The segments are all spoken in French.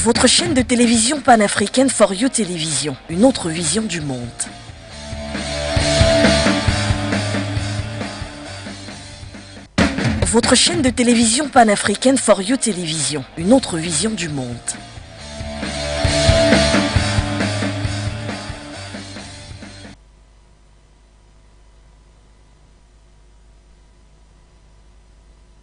Votre chaîne de télévision panafricaine For You Télévision, une autre vision du monde. Votre chaîne de télévision panafricaine For You Télévision, une autre vision du monde.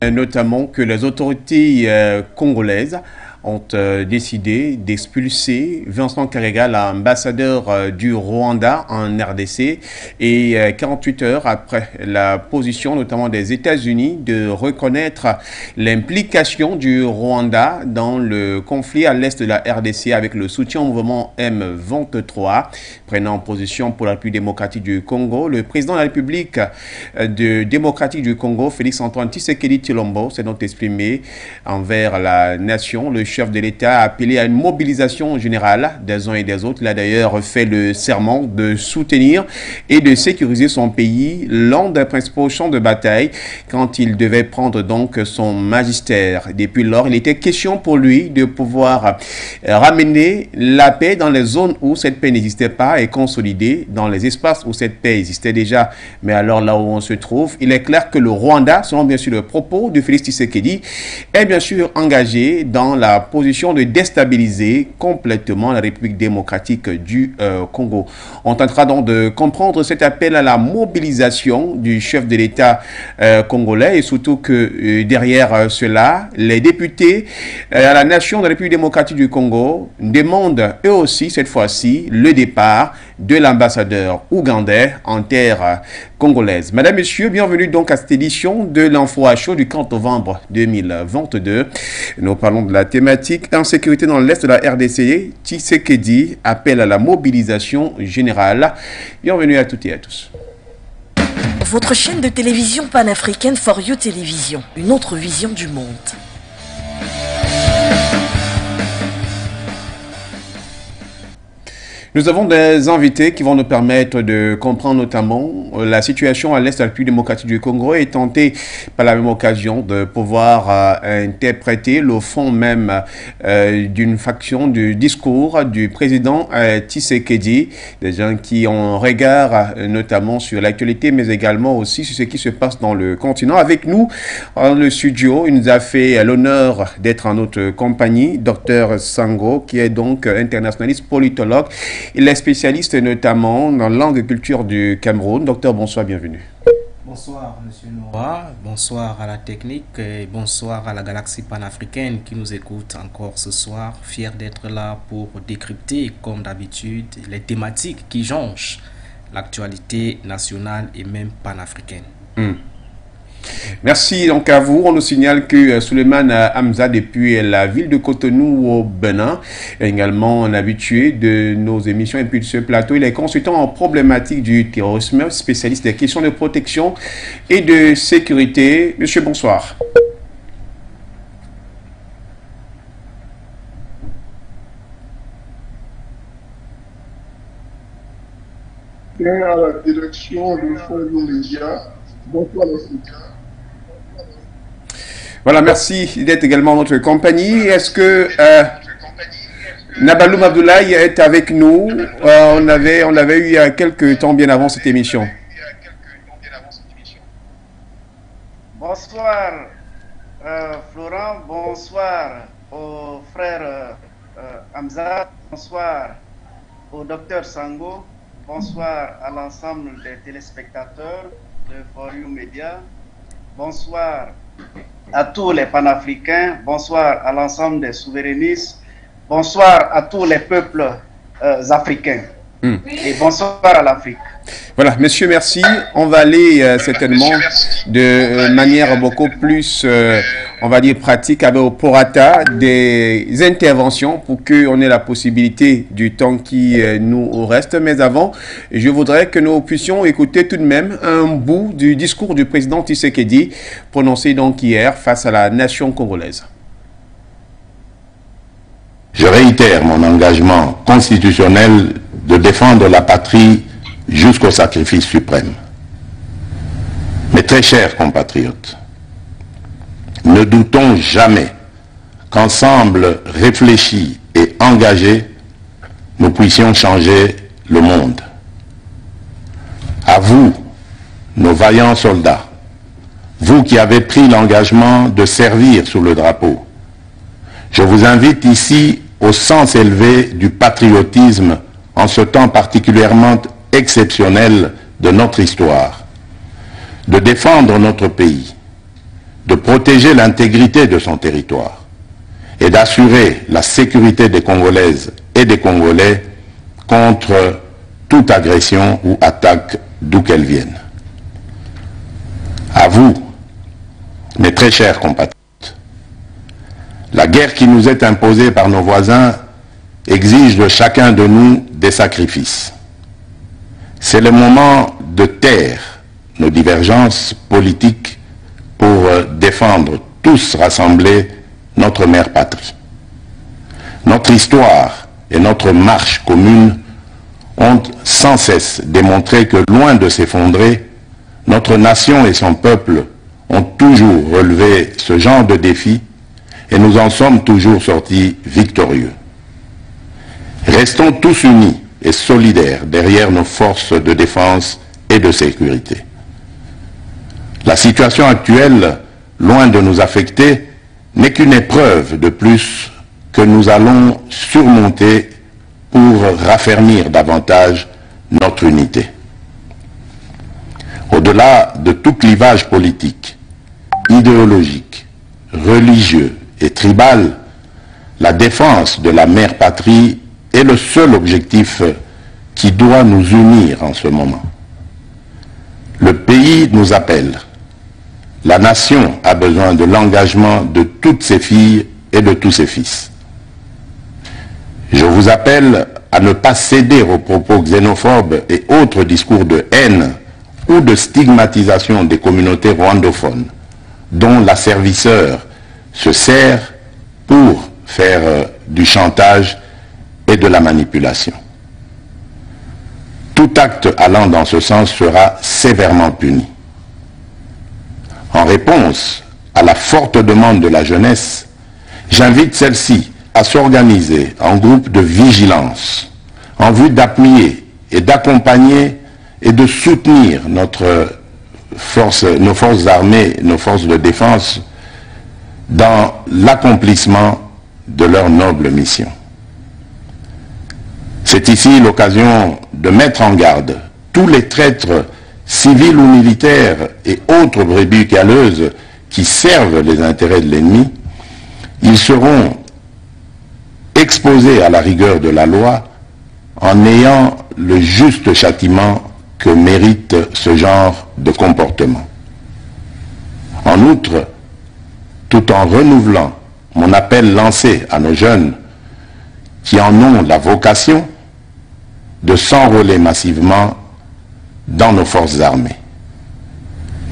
Notamment que les autorités congolaises ont décidé d'expulser Vincent Karega, l'ambassadeur du Rwanda en RDC, et 48 heures après la position notamment des États-Unis de reconnaître l'implication du Rwanda dans le conflit à l'est de la RDC avec le soutien au mouvement M23, prenant position pour la République démocratique du Congo. Le président de la République démocratique du Congo, Félix-Antoine Tshisekedi Tshilombo, s'est donc exprimé envers la nation. Le chef de l'État a appelé à une mobilisation générale des uns et des autres. Il a d'ailleurs fait le serment de soutenir et de sécuriser son pays, l'un des principaux champs de bataille, quand il devait prendre donc son magistère. Depuis lors, il était question pour lui de pouvoir ramener la paix dans les zones où cette paix n'existait pas et consolider dans les espaces où cette paix existait déjà. Mais alors là où on se trouve, il est clair que le Rwanda, selon bien sûr le propos de Félix Tshisekedi, est bien sûr engagé dans la position de déstabiliser complètement la République démocratique du Congo. On tentera donc de comprendre cet appel à la mobilisation du chef de l'État congolais et surtout que derrière cela, les députés à la nation de la République démocratique du Congo demandent eux aussi cette fois-ci le départ de l'ambassadeur ougandais en terre congolaise. Madame, Messieurs, bienvenue donc à cette édition de l'Info à chaud du 30 novembre 2022. Nous parlons de la thématique insécurité dans l'est de la RDC. Tshisekedi appelle à la mobilisation générale. Bienvenue à toutes et à tous. Votre chaîne de télévision panafricaine For You Télévision, une autre vision du monde. Nous avons des invités qui vont nous permettre de comprendre notamment la situation à l'est de la République démocratique du Congo et tenter par la même occasion de pouvoir interpréter le fond même d'une faction du discours du président Tshisekedi, des gens qui ont un regard notamment sur l'actualité mais également aussi sur ce qui se passe dans le continent. Avec nous dans le studio, il nous a fait l'honneur d'être en notre compagnie, Dr Sango, qui est donc internationaliste politologue. Il est spécialiste notamment dans la langue et culture du Cameroun. Docteur, bonsoir, bienvenue. Bonsoir, Monsieur Noura. Bonsoir à la technique et bonsoir à la galaxie panafricaine qui nous écoute encore ce soir. Fier d'être là pour décrypter, comme d'habitude, les thématiques qui jonchent l'actualité nationale et même panafricaine. Merci donc à vous. On nous signale que Souleymane Hamza, depuis la ville de Cotonou au Bénin, est également un habitué de nos émissions et puis de ce plateau. Il est consultant en problématique du terrorisme, spécialiste des questions de protection et de sécurité. Monsieur, bonsoir. À la direction de Fonds Média. Bonsoir, voilà, merci d'être également notre compagnie. Est-ce que Nabaloum Abdoulaye est avec nous? On l'avait eu il y a quelques temps, bien avant cette émission. Bonsoir Florent, bonsoir au frère Hamza, bonsoir au docteur Sango, bonsoir à l'ensemble des téléspectateurs de For You Media, bonsoir à tous les panafricains, bonsoir à l'ensemble des souverainistes, bonsoir à tous les peuples africains et bonsoir à l'Afrique. Voilà, messieurs, merci. On va aller certainement de manière beaucoup plus, on va dire, pratique avec au prorata des interventions pour qu'on ait la possibilité du temps qui nous reste. Mais avant, je voudrais que nous puissions écouter tout de même un bout du discours du président Tshisekedi prononcé donc hier face à la nation congolaise. Je réitère mon engagement constitutionnel de défendre la patrie jusqu'au sacrifice suprême. Mes très chers compatriotes, ne doutons jamais qu'ensemble réfléchis engagés, nous puissions changer le monde. À vous, nos vaillants soldats, vous qui avez pris l'engagement de servir sous le drapeau, je vous invite ici au sens élevé du patriotisme en ce temps particulièrement exceptionnel de notre histoire, de défendre notre pays, de protéger l'intégrité de son territoire et d'assurer la sécurité des Congolaises et des Congolais contre toute agression ou attaque d'où qu'elle vienne. À vous, mes très chers compatriotes, la guerre qui nous est imposée par nos voisins exige de chacun de nous des sacrifices. C'est le moment de taire nos divergences politiques pour défendre tous rassemblés notre mère patrie. Notre histoire et notre marche commune ont sans cesse démontré que loin de s'effondrer, notre nation et son peuple ont toujours relevé ce genre de défi et nous en sommes toujours sortis victorieux. Restons tous unis et solidaires derrière nos forces de défense et de sécurité. La situation actuelle, loin de nous affecter, n'est qu'une épreuve de plus que nous allons surmonter pour raffermir davantage notre unité. Au-delà de tout clivage politique, idéologique, religieux et tribal, la défense de la mère patrie est le seul objectif qui doit nous unir en ce moment. Le pays nous appelle. La nation a besoin de l'engagement de toutes ses filles et de tous ses fils. Je vous appelle à ne pas céder aux propos xénophobes et autres discours de haine ou de stigmatisation des communautés rwandophones, dont l'asservisseur se sert pour faire du chantage et de la manipulation. Tout acte allant dans ce sens sera sévèrement puni. En réponse à la forte demande de la jeunesse, j'invite celle-ci à s'organiser en groupe de vigilance en vue d'appuyer et d'accompagner et de soutenir nos forces armées, nos forces de défense dans l'accomplissement de leur noble mission. C'est ici l'occasion de mettre en garde tous les traîtres civils ou militaires et autres brebis galeuses qui servent les intérêts de l'ennemi. Ils seront exposés à la rigueur de la loi en ayant le juste châtiment que mérite ce genre de comportement. En outre, tout en renouvelant mon appel lancé à nos jeunes qui en ont la vocation de s'enrôler massivement dans nos forces armées.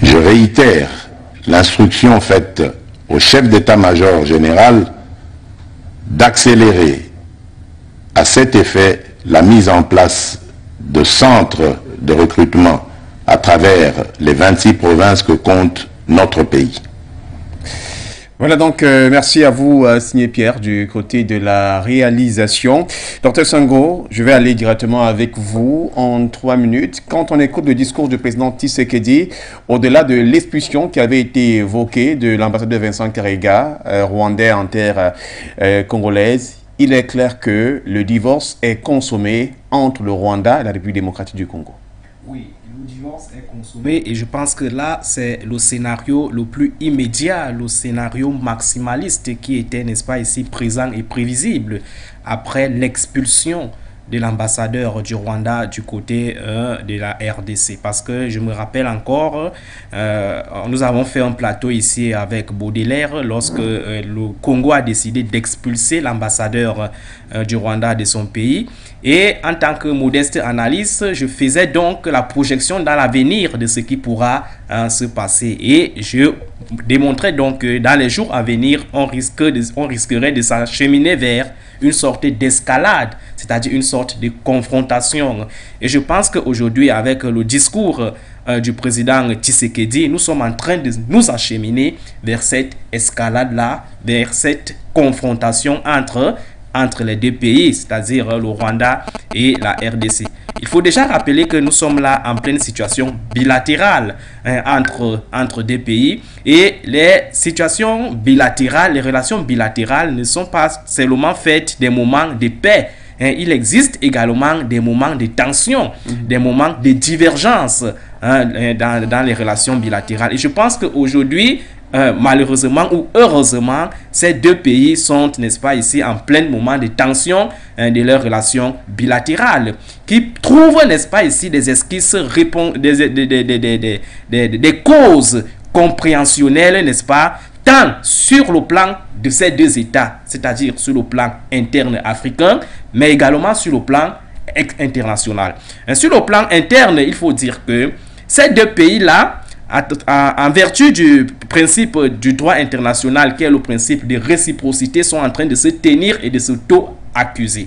Je réitère l'instruction faite au chef d'état-major général d'accélérer à cet effet la mise en place de centres de recrutement à travers les 26 provinces que compte notre pays. Voilà donc, merci à vous, Signé Pierre, du côté de la réalisation. Dr Sango, je vais aller directement avec vous en 3 minutes. Quand on écoute le discours du président Tshisekedi, au-delà de l'expulsion qui avait été évoquée de l'ambassadeur Vincent Karega, rwandais en terre congolaise, il est clair que le divorce est consommé entre le Rwanda et la République démocratique du Congo. Oui, le divorce est consommé et je pense que là, c'est le scénario le plus immédiat, le scénario maximaliste qui était, n'est-ce pas, ici présent et prévisible après l'expulsion de l'ambassadeur du Rwanda du côté de la RDC. Parce que je me rappelle encore, nous avons fait un plateau ici avec Baudelaire lorsque le Congo a décidé d'expulser l'ambassadeur du Rwanda de son pays. Et en tant que modeste analyste, je faisais donc la projection dans l'avenir de ce qui pourra se passer. Et je démontrais donc que dans les jours à venir, on risquerait de s'acheminer vers une sorte d'escalade, c'est-à-dire une sorte de confrontation. Et je pense qu'aujourd'hui, avec le discours du président Tshisekedi, nous sommes en train de nous acheminer vers cette escalade-là, vers cette confrontation entre entre les deux pays, c'est-à-dire le Rwanda et la RDC. Il faut déjà rappeler que nous sommes là en pleine situation bilatérale entre deux pays, et les situations bilatérales, les relations bilatérales ne sont pas seulement faites des moments de paix. Il existe également des moments de tension, des moments de divergence dans les relations bilatérales. Et je pense qu'aujourd'hui, malheureusement ou heureusement, ces deux pays sont, n'est-ce pas, ici en plein moment de tension de leurs relations bilatérales, qui trouvent, n'est-ce pas, ici des esquisses, des causes compréhensionnelles, n'est-ce pas, tant sur le plan de ces deux États, c'est-à-dire sur le plan interne africain, mais également sur le plan international. Sur le plan interne, il faut dire que ces deux pays-là, en vertu du principe du droit international, qui est le principe de réciprocité, sont en train de se tenir et de s'auto-accuser.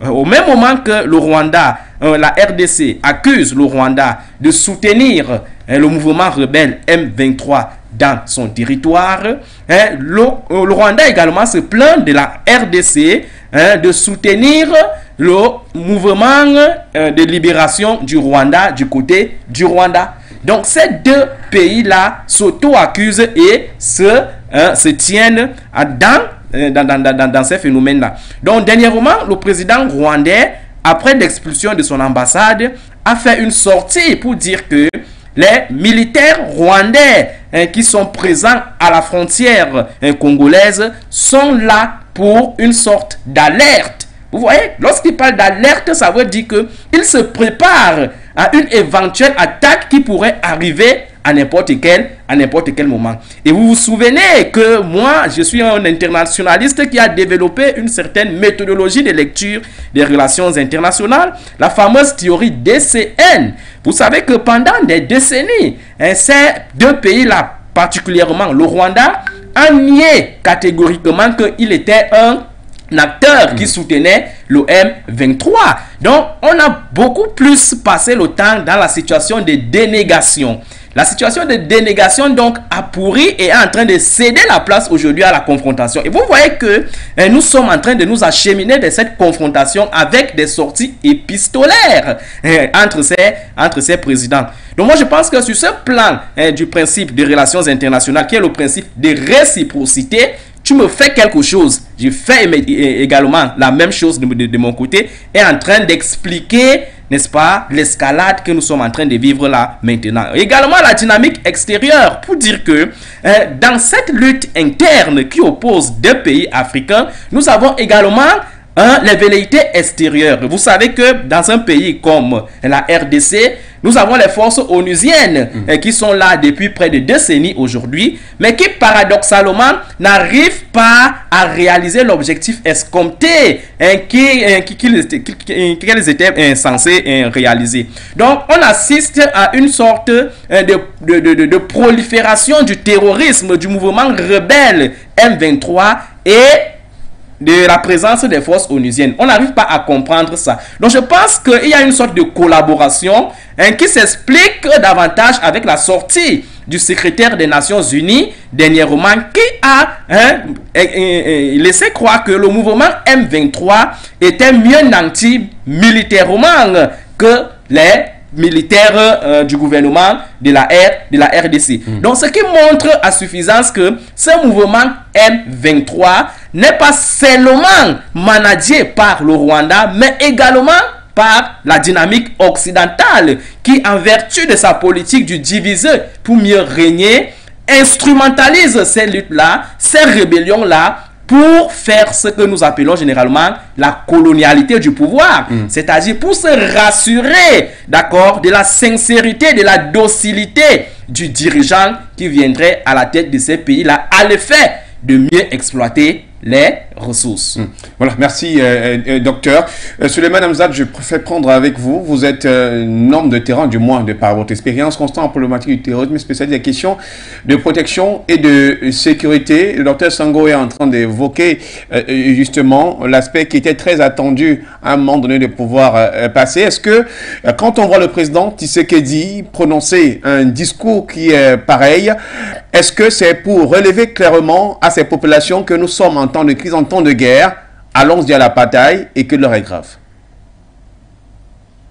Au même moment que le Rwanda, la RDC accuse le Rwanda de soutenir le mouvement rebelle M23 dans son territoire, le Rwanda également se plaint de la RDC de soutenir le mouvement de libération du Rwanda du côté du Rwanda. Donc ces deux pays-là s'auto-accusent et se tiennent dans ces phénomènes-là. Donc dernièrement, le président rwandais, après l'expulsion de son ambassade, a fait une sortie pour dire que les militaires rwandais qui sont présents à la frontière congolaise sont là pour une sorte d'alerte. Vous voyez, lorsqu'il parle d'alerte, ça veut dire qu'il se prépare à une éventuelle attaque qui pourrait arriver à n'importe quel moment. Et vous vous souvenez que moi, je suis un internationaliste qui a développé une certaine méthodologie de lecture des relations internationales, la fameuse théorie DCN. Vous savez que pendant des décennies, ces deux pays-là, particulièrement le Rwanda, a nié catégoriquement qu'il était un acteur qui soutenait le M23. Donc, on a beaucoup plus passé le temps dans la situation de dénégation. La situation de dénégation, donc, a pourri et est en train de céder la place aujourd'hui à la confrontation. Et vous voyez que nous sommes en train de nous acheminer de cette confrontation avec des sorties épistolaires entre ces présidents. Donc, moi, je pense que sur ce plan du principe des relations internationales, qui est le principe de réciprocité, tu me fais quelque chose, je fais également la même chose de mon côté, et en train d'expliquer, n'est-ce pas, l'escalade que nous sommes en train de vivre là maintenant. Également la dynamique extérieure, pour dire que dans cette lutte interne qui oppose deux pays africains, nous avons également les velléités extérieures. Vous savez que dans un pays comme la RDC, nous avons les forces onusiennes qui sont là depuis près de décennies aujourd'hui, mais qui paradoxalement n'arrivent pas à réaliser l'objectif escompté qu'ils étaient censés réaliser. Donc, on assiste à une sorte de prolifération du terrorisme, du mouvement rebelle M23 et de la présence des forces onusiennes. On n'arrive pas à comprendre ça. Donc je pense qu'il y a une sorte de collaboration qui s'explique davantage avec la sortie du secrétaire des Nations Unies dernièrement, qui a laissé croire que le mouvement M23 était mieux nanti militairement que les militaires du gouvernement de la RDC. Donc ce qui montre à suffisance que ce mouvement M23 n'est pas seulement managé par le Rwanda, mais également par la dynamique occidentale qui, en vertu de sa politique du diviser pour mieux régner, instrumentalise ces luttes-là, ces rébellions-là, pour faire ce que nous appelons généralement la colonialité du pouvoir. C'est-à-dire pour se rassurer, d'accord, de la sincérité, de la docilité du dirigeant qui viendrait à la tête de ces pays-là, à l'effet de mieux exploiter les ressources. Voilà, merci docteur. Souleymane Hamzat, je préfère prendre avec vous. Vous êtes un homme de terrain, du moins de par votre expérience constante en problématique du terrorisme, spécialisé des questions de protection et de sécurité. Le docteur Sango est en train d'évoquer justement l'aspect qui était très attendu à un moment donné de pouvoir passer. Est-ce que quand on voit le président Tshisekedi prononcer un discours qui est pareil, est-ce que c'est pour relever clairement à ces populations que nous sommes en temps de crise, en temps de guerre, allons à la bataille et que l'heure est grave.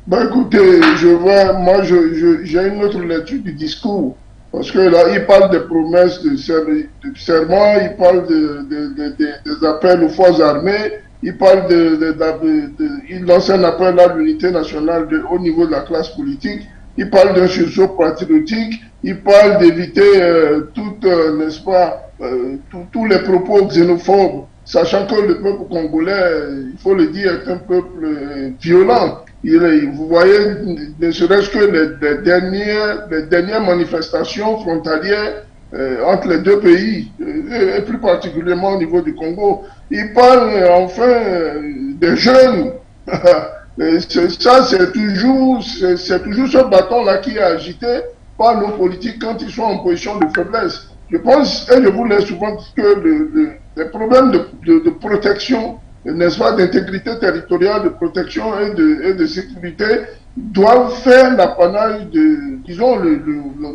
Ben écoutez, je vois, moi j'ai une autre lecture du discours. Parce que là, il parle des promesses de serment, il parle des appels aux forces armées, il parle il lance un appel à l'unité nationale au niveau de la classe politique, il parle d'un sursaut patriotique, il parle d'éviter n'est-ce pas, tous les propos xénophobes, sachant que le peuple congolais, il faut le dire, est un peuple violent. Vous voyez, ne serait-ce que les dernières manifestations frontalières entre les deux pays, et plus particulièrement au niveau du Congo. Il parle enfin des jeunes. Ça, c'est toujours ce bâton-là qui est agité par nos politiques quand ils sont en position de faiblesse. Je pense, et je vous l'ai souvent dit, que les problèmes de protection, n'est-ce pas, d'intégrité territoriale, de protection et de sécurité, doivent faire l'apanage de, disons,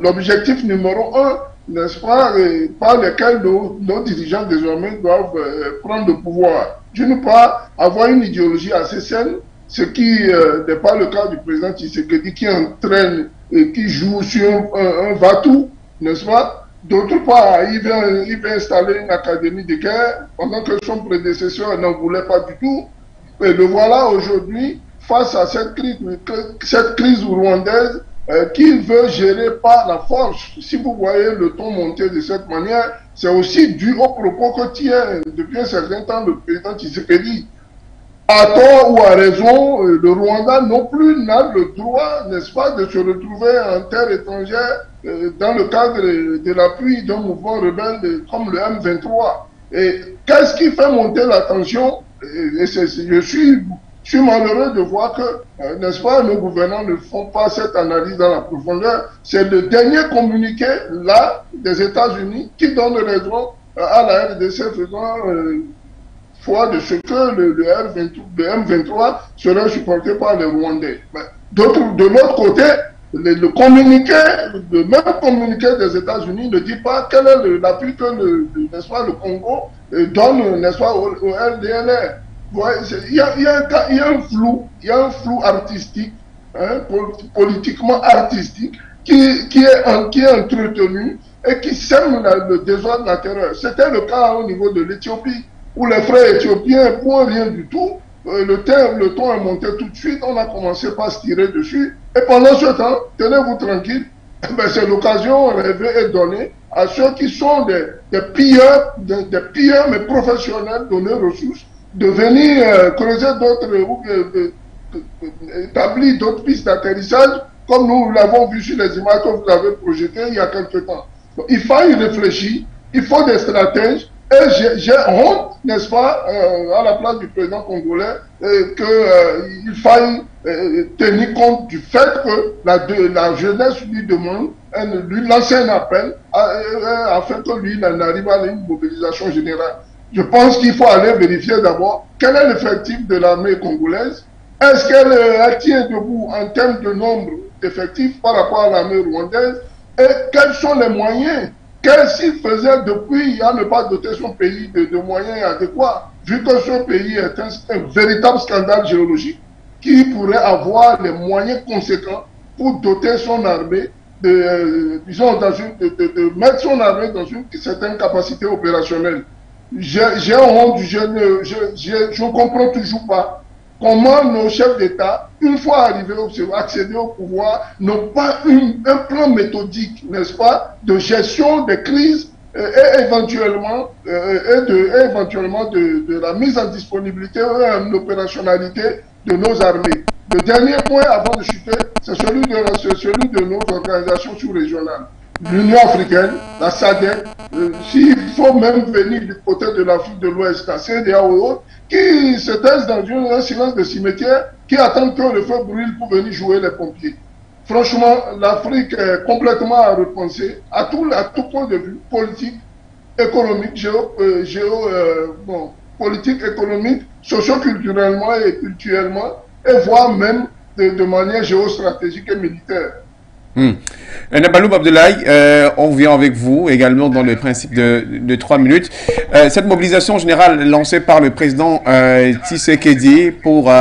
l'objectif numéro un, n'est-ce pas, par lequel nos dirigeants désormais doivent prendre le pouvoir. D'une part, avoir une idéologie assez saine, ce qui n'est pas le cas du président Tshisekedi qui entraîne et qui joue sur un va-tout, n'est-ce pas? D'autre part, il veut installer une académie de guerre pendant que son prédécesseur n'en voulait pas du tout. Et le voilà aujourd'hui face à cette crise rwandaise qu'il veut gérer par la force. Si vous voyez le ton monter de cette manière, c'est aussi dû aux propos que tient depuis un certain temps le président Tshisekedi. À tort ou à raison, le Rwanda non plus n'a le droit, n'est-ce pas, de se retrouver en terre étrangère dans le cadre de l'appui d'un mouvement rebelle comme le M23. Et qu'est-ce qui fait monter la tension? Je suis malheureux de voir que, n'est-ce pas, nos gouvernants ne font pas cette analyse dans la profondeur. C'est le dernier communiqué, là, des États-Unis qui donne raison à la RDC faisant de ce que le M23 serait supporté par les Rwandais. De l'autre côté, le même communiqué des États-Unis ne dit pas quel est l'appui que n'est-ce pas, le Congo donne, n'est-ce pas, au RDLR. Il y a un flou artistique, hein, politiquement artistique, qui est entretenu et qui sème le désordre, la terreur. C'était le cas au niveau de l'Éthiopie, où les frères éthiopiens, pour rien du tout, le ton est monté tout de suite, on a commencé par se tirer dessus, et pendant ce temps, tenez-vous tranquille, c'est l'occasion rêvée et donnée à ceux qui sont des pilleurs mais professionnels de nos ressources, de venir creuser d'autres, établir d'autres pistes d'atterrissage, comme nous l'avons vu sur les images que vous avez projetées il y a quelque temps. Donc, il faut y réfléchir, il faut des stratèges. Et j'ai honte, n'est-ce pas, à la place du président congolais, qu'il faille tenir compte du fait que la jeunesse lui demande, lui lance un appel afin que lui n'arrive à une mobilisation générale. Je pense qu'il faut aller vérifier d'abord quel est l'effectif de l'armée congolaise. Est-ce qu'elle tient debout en termes de nombre d'effectifs par rapport à l'armée rwandaise? Et quels sont les moyens s'il faisait depuis à ne pas doter son pays de moyens adéquats, vu que ce pays est un véritable scandale géologique, qui pourrait avoir les moyens conséquents pour doter son armée disons, de mettre son armée dans une certaine capacité opérationnelle. J'ai honte, je ne comprends toujours pas comment nos chefs d'État, une fois arrivés accéder au pouvoir, n'ont pas un plan méthodique, n'est-ce pas, de gestion des crises et éventuellement, de la mise en disponibilité et en opérationnalité de nos armées. Le dernier point avant de chuter, c'est celui de nos organisations sous-régionales. L'Union africaine, la SADC, s'il faut même venir du côté de l'Afrique de l'Ouest, la CEDEAO et autres, qui se taisent dans un silence de cimetière, qui attendent que le feu brûle pour venir jouer les pompiers. Franchement, l'Afrique est complètement à repenser à tout point de vue, politique, économique, politique, économique, socio-culturellement et culturellement, et voire même de manière géostratégique et militaire. Nabaloum Abdoulaye, on revient avec vous également dans le principe de 3 minutes. Cette mobilisation générale lancée par le président Tshisekedi pour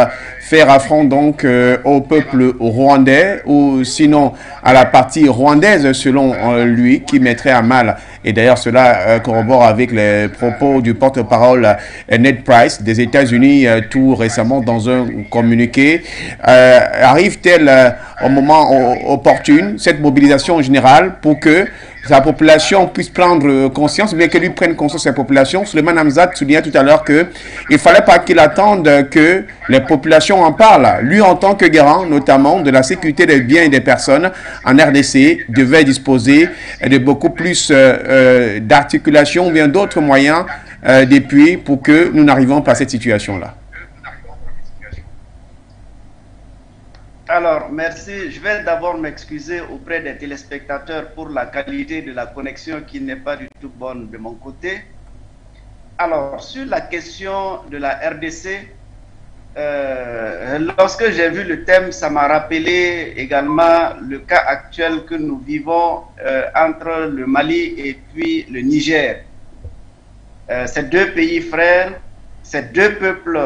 faire affront donc au peuple rwandais ou sinon à la partie rwandaise selon lui qui mettrait à mal, et d'ailleurs cela corrobore avec les propos du porte-parole Ned Price des États-Unis tout récemment dans un communiqué. Arrive-t-elle au moment opportun cette mobilisation générale pour que sa population puisse prendre conscience, bien que lui prenne conscience de sa population? Souleymane Hamzat soulignait tout à l'heure qu'il ne fallait pas qu'il attende que les populations en parlent. Lui, en tant que garant, notamment, de la sécurité des biens et des personnes en RDC, devait disposer de beaucoup plus d'articulation ou bien d'autres moyens d'appui pour que nous n'arrivions pas à cette situation-là. Alors, merci. Je vais d'abord m'excuser auprès des téléspectateurs pour la qualité de la connexion qui n'est pas du tout bonne de mon côté. Alors, sur la question de la RDC, lorsque j'ai vu le thème, ça m'a rappelé également le cas actuel que nous vivons entre le Mali et puis le Niger. Ces deux pays frères, ces deux peuples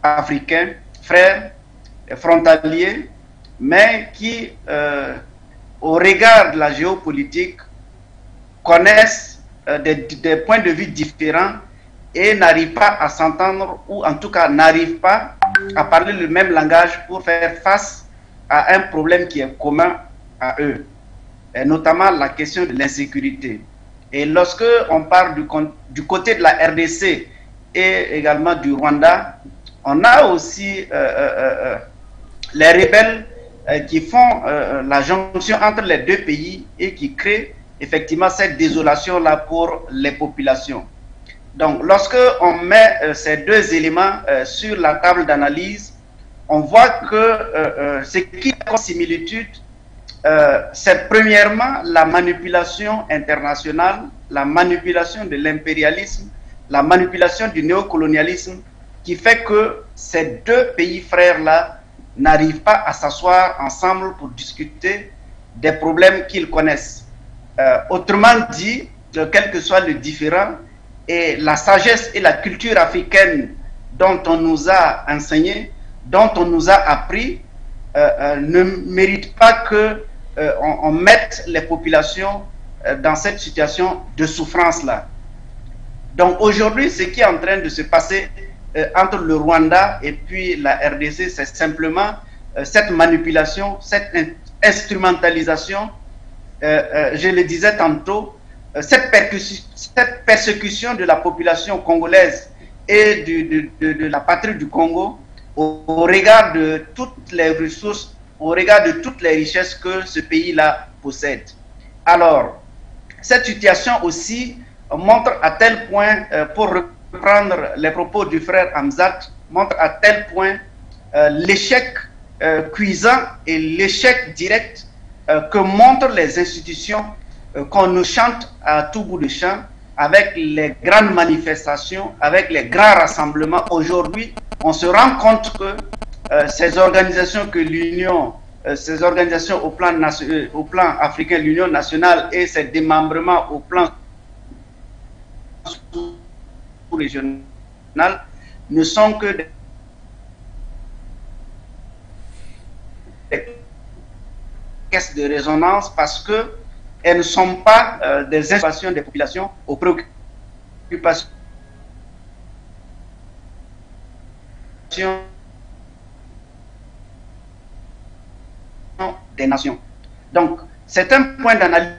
africains, frères, frontaliers, mais qui, au regard de la géopolitique, connaissent des points de vue différents et n'arrivent pas à s'entendre, ou en tout cas n'arrivent pas à parler le même langage pour faire face à un problème qui est commun à eux, et notamment la question de l'insécurité. Et lorsque on parle du côté de la RDC et également du Rwanda, on a aussi les rebelles qui font la jonction entre les deux pays et qui créent effectivement cette désolation-là pour les populations. Donc, lorsque on met ces deux éléments sur la table d'analyse, on voit que ce qui a comme similitude, c'est premièrement la manipulation internationale, la manipulation de l'impérialisme, la manipulation du néocolonialisme, qui fait que ces deux pays frères-là n'arrivent pas à s'asseoir ensemble pour discuter des problèmes qu'ils connaissent. Autrement dit, quel que soit le différend, et la sagesse et la culture africaine dont on nous a enseigné, dont on nous a appris, ne méritent pas que on mette les populations dans cette situation de souffrance-là. Donc aujourd'hui, ce qui est en train de se passer entre le Rwanda et puis la RDC, c'est simplement cette manipulation, cette instrumentalisation, je le disais tantôt, cette persécution de la population congolaise et de la patrie du Congo au regard de toutes les ressources, au regard de toutes les richesses que ce pays-là possède. Alors, cette situation aussi montre à tel point, pour reprendre les propos du frère Hamzat, montre à tel point l'échec cuisant et l'échec direct que montrent les institutions qu'on nous chante à tout bout de champ, avec les grandes manifestations, avec les grands rassemblements. Aujourd'hui, on se rend compte que ces organisations que l'Union, ces organisations au plan africain, l'Union nationale et ses démembrements au plan régional ne sont que des caisses de résonance parce que elles ne sont pas des informations des populations aux préoccupations des nations. Donc, c'est un point d'analyse.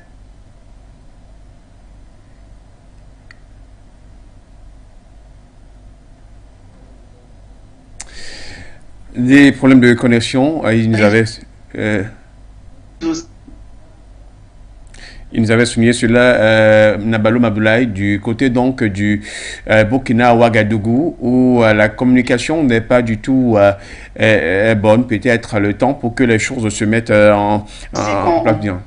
Des problèmes de connexion, il nous avait souligné cela, Nabaloum Abdoulaye, du côté donc du Burkina Ouagadougou, où la communication n'est pas du tout bonne, peut-être le temps pour que les choses se mettent en place bien.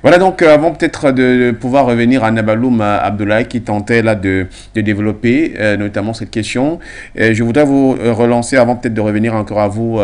Voilà, donc avant peut-être de pouvoir revenir à Nabaloum Abdoulaye qui tentait là de développer notamment cette question, je voudrais vous relancer avant peut-être de revenir encore à vous,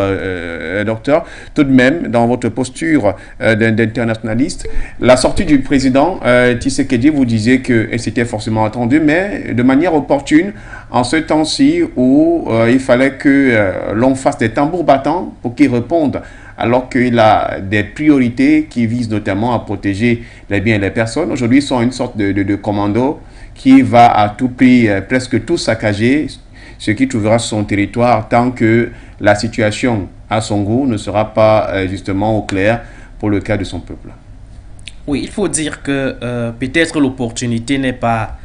docteur. Tout de même, dans votre posture d'internationaliste, la sortie du président Tshisekedi, vous disiez que c'était forcément attendu, mais de manière opportune, en ce temps-ci où il fallait que l'on fasse des tambours battants pour qu'il réponde, alors qu'il a des priorités qui visent notamment à protéger les biens et les personnes. Aujourd'hui, ils sont une sorte de commando qui va à tout prix presque tout saccager ce qui trouvera sur son territoire tant que la situation à son goût ne sera pas justement au clair pour le cas de son peuple. Oui, il faut dire que peut-être l'opportunité n'est pas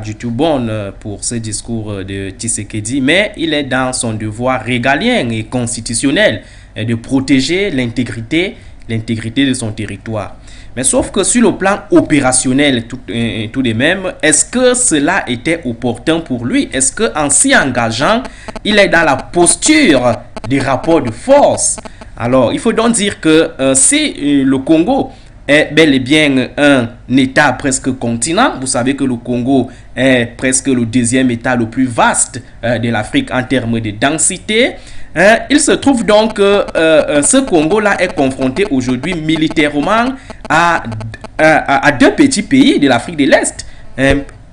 du tout bonne pour ce discours de Tshisekedi, mais il est dans son devoir régalien et constitutionnel de protéger l'intégrité de son territoire. Mais sauf que sur le plan opérationnel, tout de même, est-ce que cela était opportun pour lui? Est-ce qu'en s'y engageant, il est dans la posture des rapports de force? Alors, il faut donc dire que si le Congo est bel et bien un État presque continent, vous savez que le Congo est presque le deuxième État le plus vaste de l'Afrique en termes de densité. Il se trouve donc que ce Congo-là est confronté aujourd'hui militairement à deux petits pays de l'Afrique de l'Est.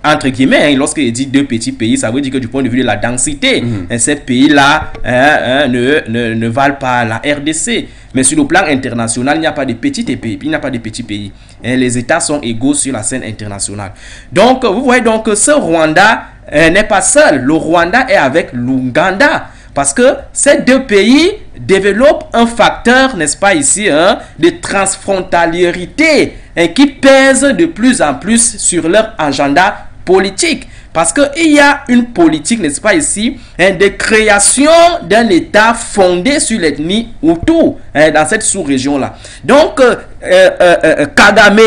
Entre guillemets, lorsqu'il dit deux petits pays, ça veut dire que du point de vue de la densité, ces pays-là ne valent pas la RDC. Mais sur le plan international, il n'y a pas de petits pays. Il n'y a pas de petits pays. Les États sont égaux sur la scène internationale. Donc, vous voyez donc que ce Rwanda n'est pas seul. Le Rwanda est avec l'Ouganda. Parce que ces deux pays développent un facteur, n'est-ce pas ici, de transfrontaliérité qui pèse de plus en plus sur leur agenda politique. Parce qu'il y a une politique, n'est-ce pas ici, de création d'un État fondé sur l'ethnie Hutu dans cette sous-région-là. Donc, Kagame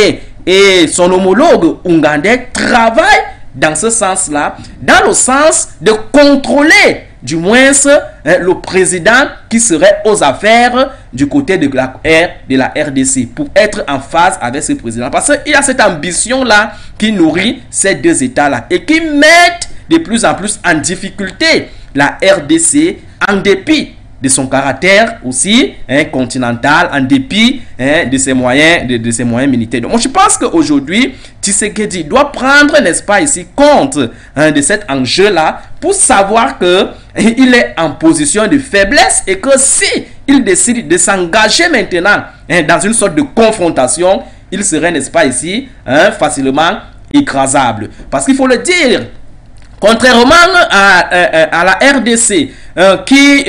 et son homologue ougandais travaillent dans ce sens-là, dans le sens de contrôler du moins le président qui serait aux affaires du côté de la RDC pour être en phase avec ce président. Parce qu'il y a cette ambition-là qui nourrit ces deux États-là et qui mettent de plus en plus en difficulté la RDC en dépit de son caractère aussi continental, en dépit de ses moyens militaires. Donc, moi, je pense qu'aujourd'hui, Tshisekedi doit prendre, n'est-ce pas, ici, compte de cet enjeu-là pour savoir qu'il est en position de faiblesse et que si il décide de s'engager maintenant dans une sorte de confrontation, il serait, n'est-ce pas, ici, facilement écrasable. Parce qu'il faut le dire, contrairement à la RDC, qui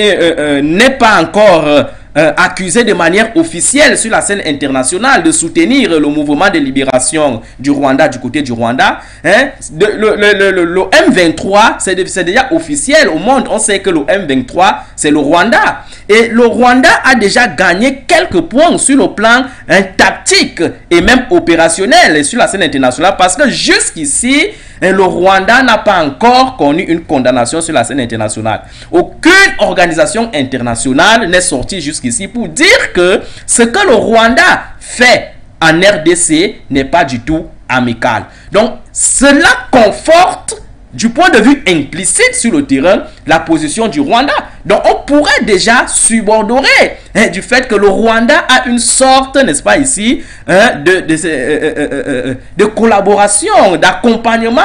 n'est pas encore accusé de manière officielle sur la scène internationale de soutenir le mouvement de libération du Rwanda, du côté du Rwanda, le M23, c'est déjà officiel au monde. On sait que le M23, c'est le Rwanda. Et le Rwanda a déjà gagné quelques points sur le plan tactique et même opérationnel sur la scène internationale parce que jusqu'ici, le Rwanda n'a pas encore connu une condamnation sur la scène internationale. Aucune organisation internationale n'est sortie jusqu'ici pour dire que ce que le Rwanda fait en RDC n'est pas du tout amical. Donc, cela conforte du point de vue implicite sur le terrain la position du Rwanda. Donc on pourrait déjà subordonner du fait que le Rwanda a une sorte, n'est-ce pas ici, de collaboration, d'accompagnement,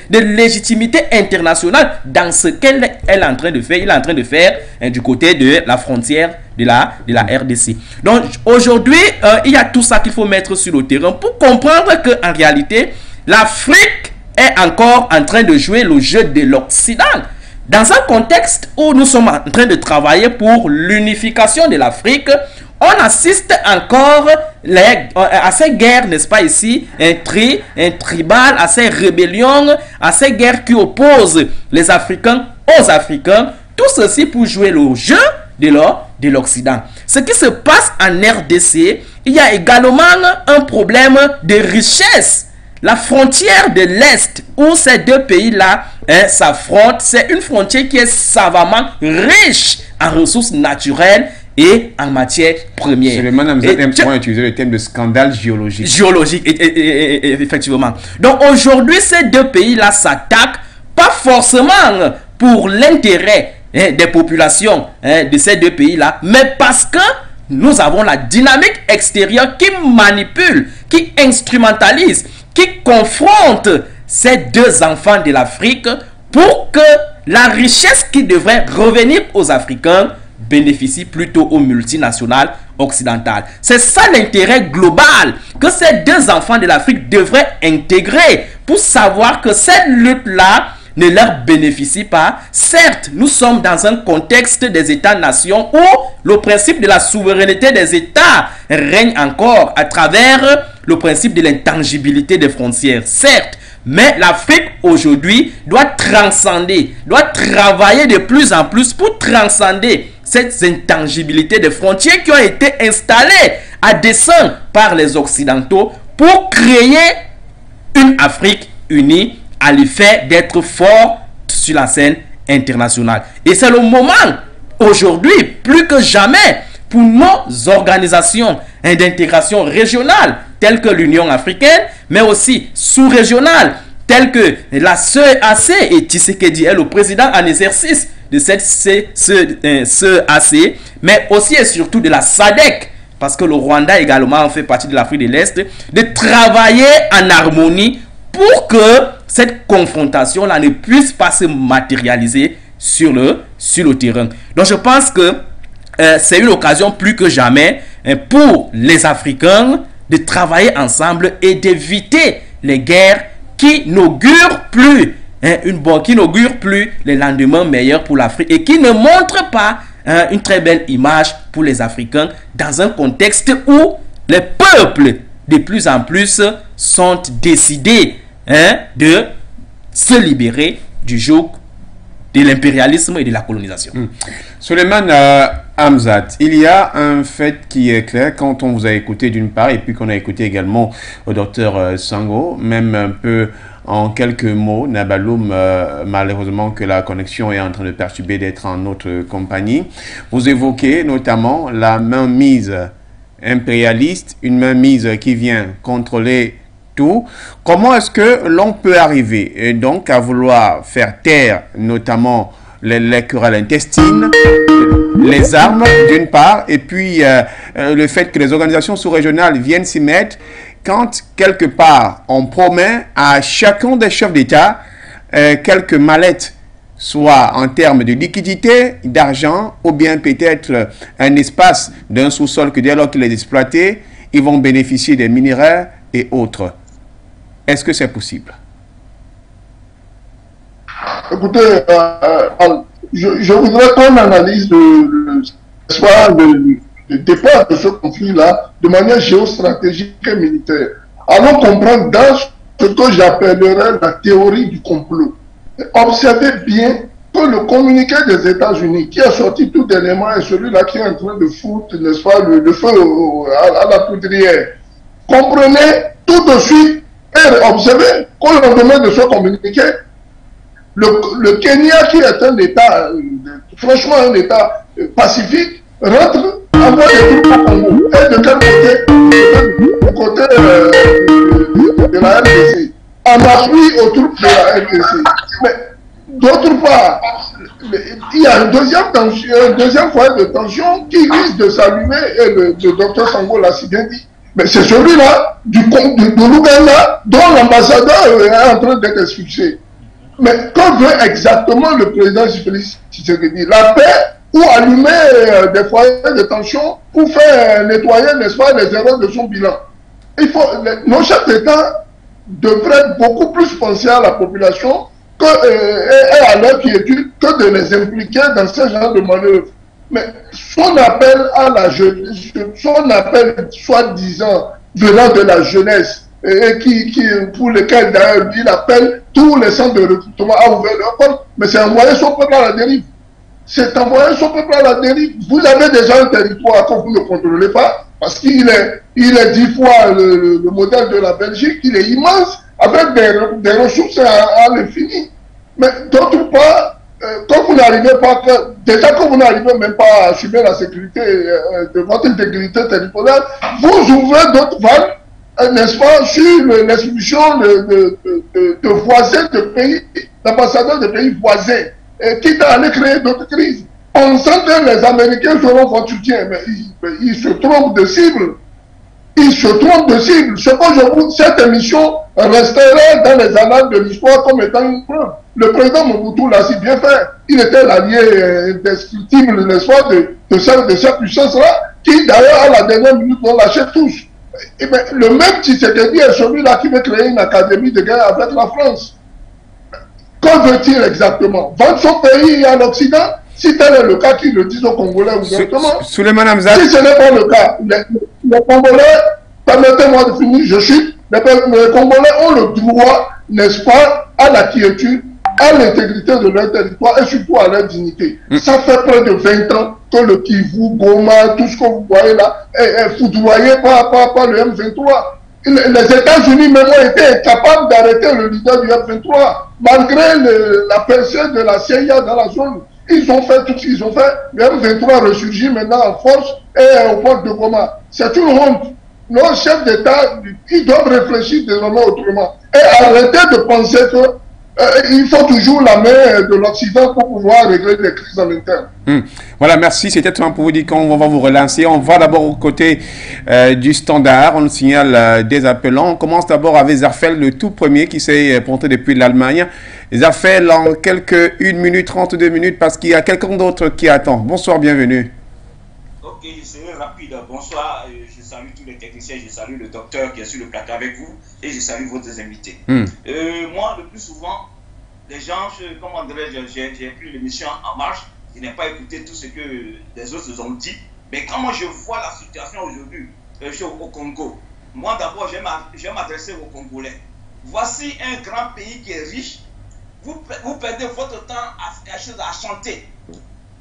de légitimité internationale dans ce qu'elle est en train de faire. Il est en train de faire du côté de la frontière de la RDC. Donc aujourd'hui, il y a tout ça qu'il faut mettre sur le terrain pour comprendre qu'en réalité, l'Afrique est encore en train de jouer le jeu de l'Occident. Dans un contexte où nous sommes en train de travailler pour l'unification de l'Afrique, on assiste encore à ces guerres, n'est-ce pas ici, tribales, à ces rébellions, à ces guerres qui opposent les Africains aux Africains, tout ceci pour jouer le jeu de l'Occident. Ce qui se passe en RDC, il y a également un problème de richesse. La frontière de l'Est, où ces deux pays-là s'affrontent, c'est une frontière qui est savamment riche en ressources naturelles et en matière première. Suleiman Hamzat aime utiliser le terme de scandale géologique. Effectivement. Donc aujourd'hui, ces deux pays-là s'attaquent pas forcément pour l'intérêt des populations de ces deux pays-là, mais parce que nous avons la dynamique extérieure qui manipule, qui instrumentalise, qui confronte ces deux enfants de l'Afrique pour que la richesse qui devrait revenir aux Africains bénéficie plutôt aux multinationales occidentales. C'est ça l'intérêt global que ces deux enfants de l'Afrique devraient intégrer pour savoir que cette lutte-là ne leur bénéficie pas. Certes, nous sommes dans un contexte des États-nations où le principe de la souveraineté des États règne encore à travers le principe de l'intangibilité des frontières. Certes, mais l'Afrique aujourd'hui doit transcender, doit travailler de plus en plus pour transcender cette intangibilité des frontières qui ont été installées à dessein par les Occidentaux pour créer une Afrique unie à l'effet d'être fort sur la scène internationale. Et c'est le moment aujourd'hui, plus que jamais, pour nos organisations d'intégration régionale, telles que l'Union africaine, mais aussi sous-régionale, telles que la CEAC, et Tshisekedi est le président en exercice de cette CEAC, mais aussi et surtout de la SADC, parce que le Rwanda également fait partie de l'Afrique de l'Est, de travailler en harmonie pour que cette confrontation-là ne puisse pas se matérialiser sur le terrain. Donc je pense que c'est une occasion plus que jamais pour les Africains de travailler ensemble et d'éviter les guerres qui n'augurent plus les lendemains meilleurs pour l'Afrique et qui ne montrent pas une très belle image pour les Africains dans un contexte où les peuples de plus en plus sont décidés de se libérer du joug de l'impérialisme et de la colonisation. Suleiman Hamzat, il y a un fait qui est clair quand on vous a écouté d'une part et puis qu'on a écouté également au docteur Sango, même un peu en quelques mots, Nabaloum, malheureusement que la connexion est en train de perturber d'être en notre compagnie. Vous évoquez notamment la mainmise impérialiste, une mainmise qui vient contrôler tout. Comment est-ce que l'on peut arriver donc à vouloir faire taire notamment les querelles intestines, les armes d'une part, et puis le fait que les organisations sous-régionales viennent s'y mettre quand quelque part on promet à chacun des chefs d'État quelques mallettes, soit en termes de liquidité, d'argent, ou bien peut-être un espace d'un sous-sol que dès lors qu'ils les exploitent, ils vont bénéficier des minéraux et autres. Est-ce que c'est possible? Écoutez, je voudrais qu'on analyse le départ de ce conflit-là de manière géostratégique et militaire. Allons comprendre dans ce que j'appellerais la théorie du complot. Observez bien que le communiqué des États-Unis qui a sorti tout élément est celui-là qui est en train de foutre, n'est-ce pas, le feu à la poudrière. Comprenez tout de suite et observez qu'au lendemain de ce communiqué, le Kenya, qui est un État, franchement un État pacifique, rentre, envoie des troupes au Congo. Et de quel côté? Du côté de la RDC. En appui aux troupes de la RDC. Mais d'autre part, il y a une deuxième foyer de tension qui risque de s'allumer, et le docteur Sango l'a si bien dit. Mais c'est celui-là de l'Ouganda dont l'ambassadeur est en train d'être expulsé. Mais que veut exactement le président Tshisekedi? La paix ou allumer des foyers de tension pour faire nettoyer, n'est-ce pas, les erreurs de son bilan? Nos chefs d'État devraient beaucoup plus penser à la population et à leur quiétude que de les impliquer dans ce genre de manœuvres. Mais son appel à la jeunesse, son appel soi-disant venant de la jeunesse, et pour lequel d'ailleurs il appelle tous les centres de recrutement à ouvrir leur porte, mais c'est envoyer son peuple à la dérive. C'est envoyer son peuple à la dérive. Vous avez déjà un territoire que vous ne contrôlez pas, parce qu'il est 10 fois le modèle de la Belgique, il est immense, avec des ressources à l'infini. Mais d'autre part, quand vous vous n'arrivez pas, déjà que vous n'arrivez même pas à assumer la sécurité de votre intégrité territoriale, vous ouvrez d'autres vannes, n'est-ce pas, sur l'expulsion de voisins de pays, d'ambassadeurs de pays voisins, quitte à aller créer d'autres crises. Pensant que les Américains seront votre soutien, mais ils se trompent de cible. Ils se trompent de cible. Ce que je vous, cette émission resterait dans les annales de l'histoire comme étant une preuve. Le président Mobutu l'a si bien fait. Il était l'allié indescriptible, n'est-ce pas, de cette puissance-là, qui d'ailleurs à la dernière minute l'ont lâché tous. Et bien, le même Tshisekedi est celui-là qui veut créer une académie de guerre avec la France. Que veut-il exactement? Vendre son pays à l'Occident? Si tel est le cas, qu'ils le disent aux Congolais ouvertement. Si ce n'est pas le cas, les Congolais, permettez-moi de finir, les Congolais ont le droit, n'est-ce pas, à la quiétude, à l'intégrité de leur territoire et surtout à leur dignité. Ça fait près de 20 ans que le Kivu, Goma, tout ce que vous voyez là, est foudroyé par le M23. Les États-Unis même ont été incapables d'arrêter le leader du F-23, malgré la percée de la CIA dans la zone. Ils ont fait tout ce qu'ils ont fait. Le M-23 ressurgit maintenant en force et au port de Goma. C'est une honte. Nos chefs d'État, ils doivent réfléchir désormais autrement. Et arrêter de penser que il faut toujours la main de l'Occident pour pouvoir régler les crises en interne. Voilà, merci. C'était tout pour vous dire qu'on va vous relancer. On va d'abord au côté du standard. On nous signale des appelants. On commence d'abord avec Zafel, le tout premier qui s'est pointé depuis l'Allemagne. Zafel, en quelques 1 minute, 32 minutes, parce qu'il y a quelqu'un d'autre qui attend. Bonsoir, bienvenue. Ok, je serai rapide. Bonsoir. Je salue tous les techniciens. Je salue le docteur qui est sur le plateau avec vous. Et je salue vos invités. Moi, le plus souvent, les gens, comment dirais-je, j'ai pris l'émission en marche. Je n'ai pas écouté tout ce que les autres ont dit. Mais quand moi je vois la situation aujourd'hui au Congo, moi d'abord, je vais m'adresser aux Congolais. Voici un grand pays qui est riche. Vous perdez votre temps à chanter.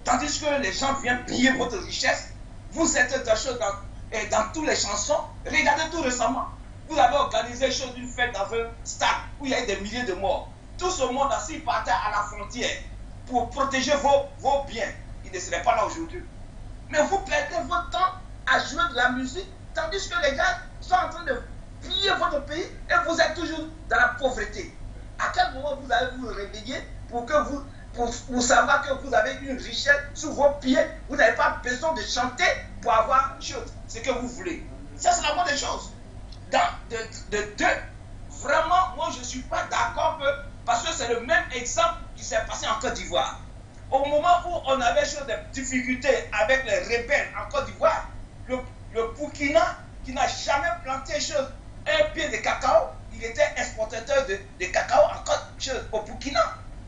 Tandis que les gens viennent piller votre richesse. Vous êtes dans toutes les chansons. Regardez tout récemment. Vous avez organisé une fête dans un stade où il y a eu des milliers de morts. Tout ce monde assis partait à la frontière pour protéger vos biens. Il ne serait pas là aujourd'hui. Mais vous perdez votre temps à jouer de la musique, tandis que les gars sont en train de piller votre pays et vous êtes toujours dans la pauvreté. À quel moment vous allez vous réveiller pour savoir que vous avez une richesse sous vos pieds? Vous n'avez pas besoin de chanter pour avoir ce que vous voulez. Ça, c'est la moindre des choses. De deux, vraiment, moi je ne suis pas d'accord parce que c'est le même exemple qui s'est passé en Côte d'Ivoire. Au moment où on avait des difficultés avec les rebelles en Côte d'Ivoire, le Burkina, qui n'a jamais planté un pied de cacao, il était exportateur de cacao au Burkina.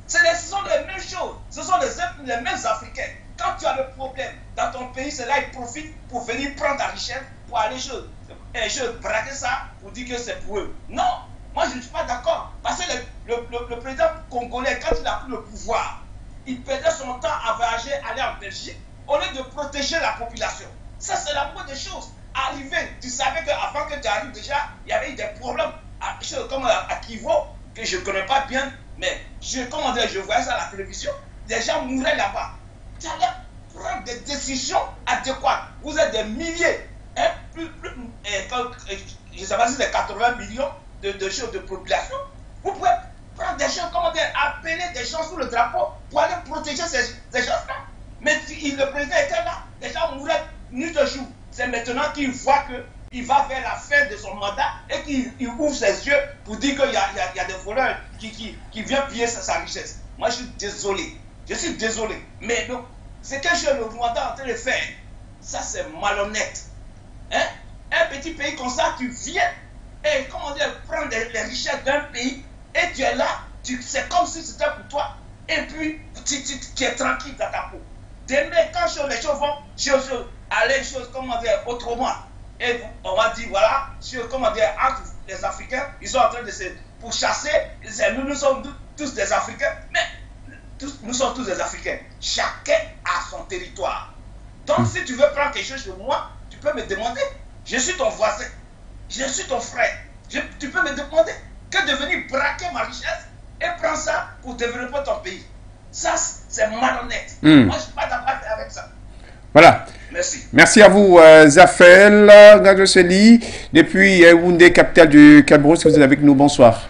Ce sont les mêmes choses, ce sont les mêmes Africains. Quand tu as le problème dans ton pays, c'est là qu'ils profitent pour venir prendre ta richesse, pour aller braquer ça, pour dire que c'est pour eux. Non, moi je ne suis pas d'accord. Parce que le président congolais, quand il a pris le pouvoir, il perdait son temps à voyager, aller en Belgique, au lieu de protéger la population. Ça, c'est la moindre des choses. Arriver, tu savais qu'avant que tu arrives déjà, il y avait eu des problèmes comme à Kivu, que je ne connais pas bien, mais je voyais ça à la télévision, des gens mouraient là-bas. Tu allais prendre des décisions adéquates. Vous êtes des milliers, je ne sais pas si c'est 80 millions de population. Vous pouvez prendre des gens, appeler des gens sous le drapeau pour aller protéger ces gens-là. Mais le président était là, les gens mouraient nuit et jour. C'est maintenant qu'il voit qu'il va vers la fin de son mandat et qu'il ouvre ses yeux pour dire qu'il y a des voleurs qui viennent piller sa richesse. Moi, je suis désolé. Je suis désolé. Mais donc, c'est quelque chose que le Rwanda est en train de faire. Ça, c'est malhonnête. Hein? Un petit pays comme ça, tu viens et prendre les richesses d'un pays et tu es là, c'est comme si c'était pour toi. Et puis, tu es tranquille dans ta peau. Demain, quand les choses vont aller autrement, et on va dire, voilà, entre les Africains, ils sont en train de se pourchasser. Nous sommes tous des Africains, mais nous sommes tous des Africains. Chacun a son territoire. Donc, si tu veux prendre quelque chose de moi, tu peux me demander. Je suis ton voisin, je suis ton frère. Tu peux me demander que de venir braquer ma richesse et prendre ça pour développer ton pays. Ça, c'est malhonnête. Moi, je ne suis pas d'accord avec ça. Voilà. Merci. Merci à vous, Zafel Gadjoseli, depuis Yaoundé, capitale du Cameroun. Si vous êtes avec nous, bonsoir.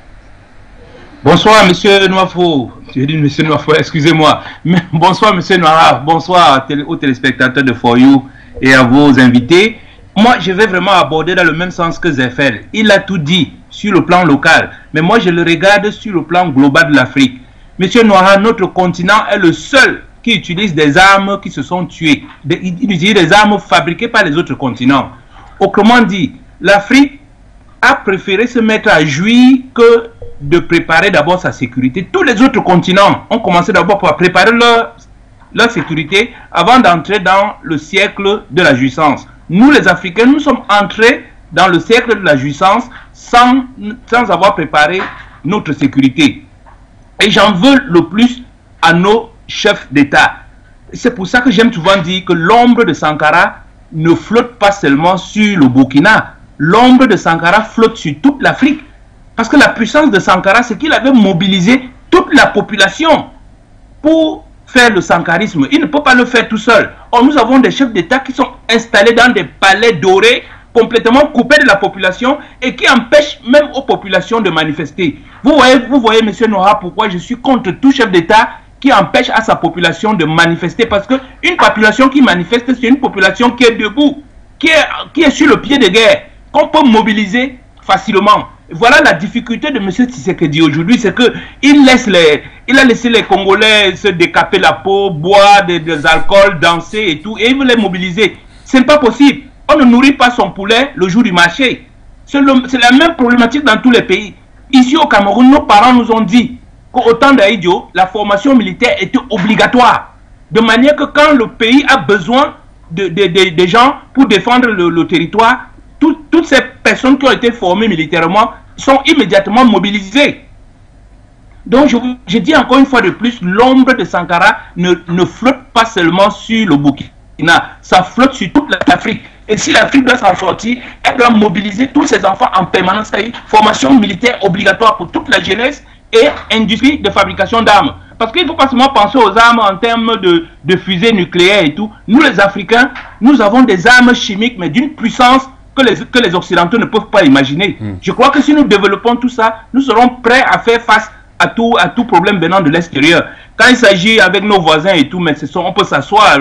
Bonsoir, monsieur Noafo. J'ai dit monsieur Noafo, excusez-moi. Bonsoir, monsieur Noara. Bonsoir aux téléspectateurs de For You et à vos invités. Moi, je vais vraiment aborder dans le même sens que Zafel. Il a tout dit sur le plan local, mais moi, je le regarde sur le plan global de l'Afrique. Monsieur Noara, notre continent est le seul qui utilise des armes qui se sont tuées. Il utilise des armes fabriquées par les autres continents. Autrement dit, l'Afrique a préféré se mettre à jouir que de préparer d'abord sa sécurité. Tous les autres continents ont commencé d'abord par préparer leur sécurité avant d'entrer dans le siècle de la jouissance. Nous, les Africains, nous sommes entrés dans le siècle de la jouissance sans avoir préparé notre sécurité. Et j'en veux le plus à nos chefs d'État. C'est pour ça que j'aime souvent dire que l'ombre de Sankara ne flotte pas seulement sur le Burkina. L'ombre de Sankara flotte sur toute l'Afrique. Parce que la puissance de Sankara, c'est qu'il avait mobilisé toute la population pour faire le sankarisme. Il ne peut pas le faire tout seul. Or, nous avons des chefs d'État qui sont installés dans des palais dorés, complètement coupés de la population et qui empêchent même aux populations de manifester. Vous voyez, monsieur Noha, pourquoi je suis contre tout chef d'État qui empêche à sa population de manifester. Parce qu'une population qui manifeste, c'est une population qui est debout, qui est sur le pied de guerre, qu'on peut mobiliser facilement. Voilà la difficulté de M. Tshisekedi aujourd'hui, c'est qu'il a laissé les Congolais se décaper la peau, boire des alcools, danser et tout, et il veut les mobiliser. Ce n'est pas possible. On ne nourrit pas son poulet le jour du marché. C'est la même problématique dans tous les pays. Ici au Cameroun, nos parents nous ont dit qu'au temps d'Aïdio, la formation militaire était obligatoire. De manière que quand le pays a besoin de gens pour défendre le territoire, toutes ces personnes qui ont été formées militairement sont immédiatement mobilisées. Donc je dis encore une fois de plus, l'ombre de Sankara ne flotte pas seulement sur le Burkina, ça flotte sur toute l'Afrique. Et si l'Afrique doit s'en sortir, elle doit mobiliser tous ses enfants en permanence, c'est-à-dire formation militaire obligatoire pour toute la jeunesse et industrie de fabrication d'armes. Parce qu'il ne faut pas seulement penser aux armes en termes de fusées nucléaires et tout. Nous les Africains, nous avons des armes chimiques, mais d'une puissance que les Occidentaux ne peuvent pas imaginer. Je crois que si nous développons tout ça, nous serons prêts à faire face à tout problème venant de l'extérieur. Quand il s'agit avec nos voisins et tout, mais on peut s'asseoir.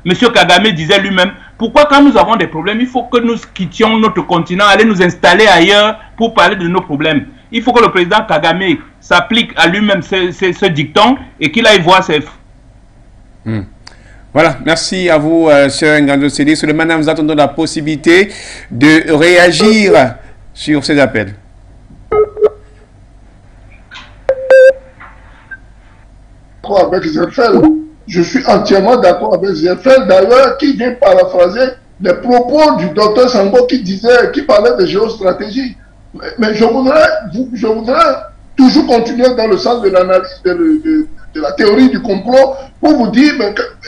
Monsieur Kagame disait lui-même, pourquoi quand nous avons des problèmes, il faut que nous quittions notre continent, aller nous installer ailleurs pour parler de nos problèmes. Il faut que le président Kagame s'applique à lui-même ce dicton et qu'il aille voir ses... Voilà, merci à vous, cher Ngando Sedi. Suleiman, nous attendons la possibilité de réagir sur ces appels. Avec Zerfel, je suis entièrement d'accord avec Zerfel, d'ailleurs, qui vient paraphraser les propos du docteur Sango qui parlait de géostratégie. Mais je voudrais toujours continuer dans le sens de l'analyse de la théorie du complot pour vous dire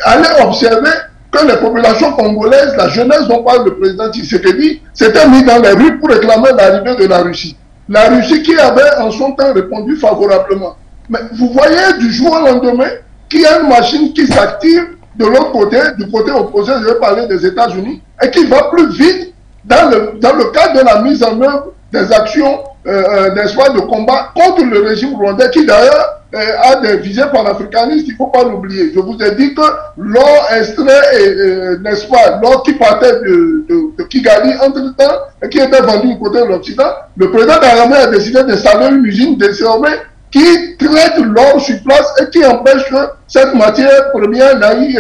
allez observer que les populations congolaises, la jeunesse dont parle le président Tshisekedi, s'était mis dans les rues pour réclamer l'arrivée de la Russie. La Russie qui avait en son temps répondu favorablement. Mais vous voyez du jour au lendemain qu'il y a une machine qui s'active de l'autre côté, du côté opposé, je vais parler des États-Unis, et qui va plus vite dans le cadre de la mise en œuvre des actions n'est-ce pas, de combat contre le régime rwandais qui d'ailleurs a des visées panafricanistes, il ne faut pas l'oublier. Je vous ai dit que l'or extrait, n'est-ce pas, l'or qui partait de Kigali entre-temps et qui était vendu du côté de l'Occident, le président Kagame a décidé d'installer une usine désormais qui traite l'or sur place et qui empêche que cette matière première n'aille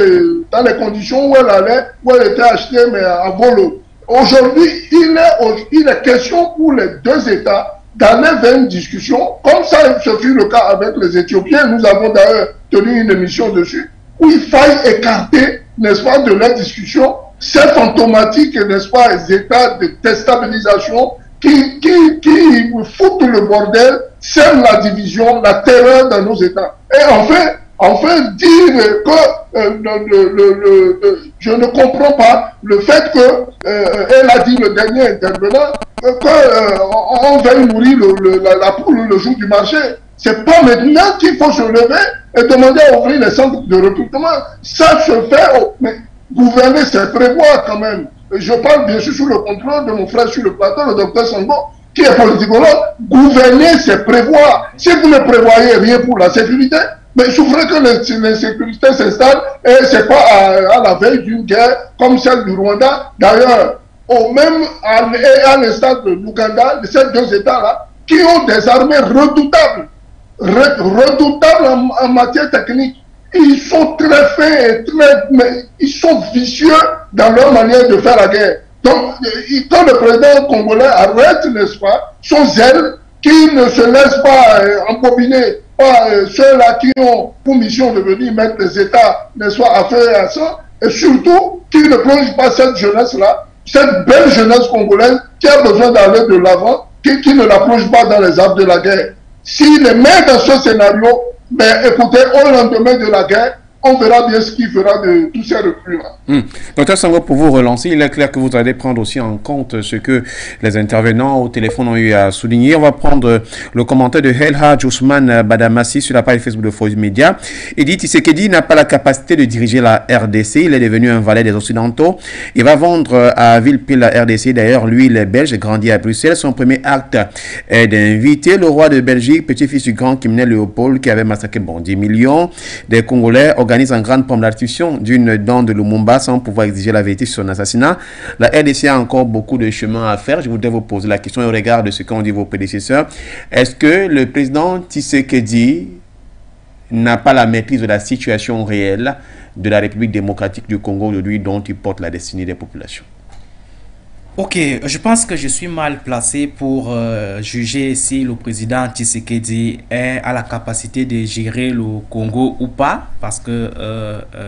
dans les conditions où elle était achetée mais à volo. Aujourd'hui, il est question pour les deux États d'aller vers une discussion, comme ça ce fut le cas avec les Éthiopiens, nous avons d'ailleurs tenu une émission dessus, où il faille écarter, n'est-ce pas, de la discussion, ces fantomatiques, n'est-ce pas, les états de déstabilisation qui foutent le bordel, sèment la division, la terreur dans nos États. Et enfin dire que je ne comprends pas le fait que, elle a dit le dernier intervenant, qu'on veuille nourrir la poule le jour du marché. C'est pas maintenant qu'il faut se lever et demander à ouvrir les centres de recrutement. Ça se fait, mais gouverner, c'est prévoir quand même. Je parle bien sûr sous le contrôle de mon frère sur le plateau, le docteur Sango, qui est politicologue. Gouverner, c'est prévoir. Si vous ne prévoyez rien pour la sécurité, mais il souffrez que l'insécurité s'installe et c'est pas à la veille d'une guerre comme celle du Rwanda. D'ailleurs, à l'instar de l'Ouganda, de ces deux États-là, qui ont des armées redoutables, en matière technique. Ils sont très faits mais ils sont vicieux dans leur manière de faire la guerre. Donc, quand le président congolais arrête, n'est-ce pas, son zèle, qui ne se laisse pas embobiner par ceux-là qui ont pour mission de venir mettre les États, n'est-ce pas, à faire à ça, et surtout, qui ne plonge pas cette jeunesse-là, cette belle jeunesse congolaise qui a besoin d'aller de l'avant, qui ne la plonge pas dans les arbres de la guerre. S'il les met dans ce scénario, mais écoutez, au lendemain de la guerre, on verra bien ce qu'il fera de tous ces recrues-là. Docteur Sango, pour vous relancer, il est clair que vous allez prendre aussi en compte ce que les intervenants au téléphone ont eu à souligner. On va prendre le commentaire de Helha Ousmane Badamassi sur la page Facebook de Foy Media. Il dit Tshisekedi n'a pas la capacité de diriger la RDC. Il est devenu un valet des Occidentaux. Il va vendre à Villepille la RDC. D'ailleurs, lui, il est belge, grandi à Bruxelles. Son premier acte est d'inviter le roi de Belgique, petit-fils du grand criminel Léopold, qui avait massacré 10 millions des Congolais, organise en grande pompe l'articulation d'une dent de Lumumba sans pouvoir exiger la vérité sur son assassinat. La RDC a encore beaucoup de chemin à faire. Je voudrais vous poser la question au regard de ce qu'ont dit vos prédécesseurs. Est-ce que le président Tshisekedi n'a pas la maîtrise de la situation réelle de la République démocratique du Congo aujourd'hui dont il porte la destinée des populations? Ok, je pense que je suis mal placé pour juger si le président Tshisekedi a la capacité de gérer le Congo ou pas, parce que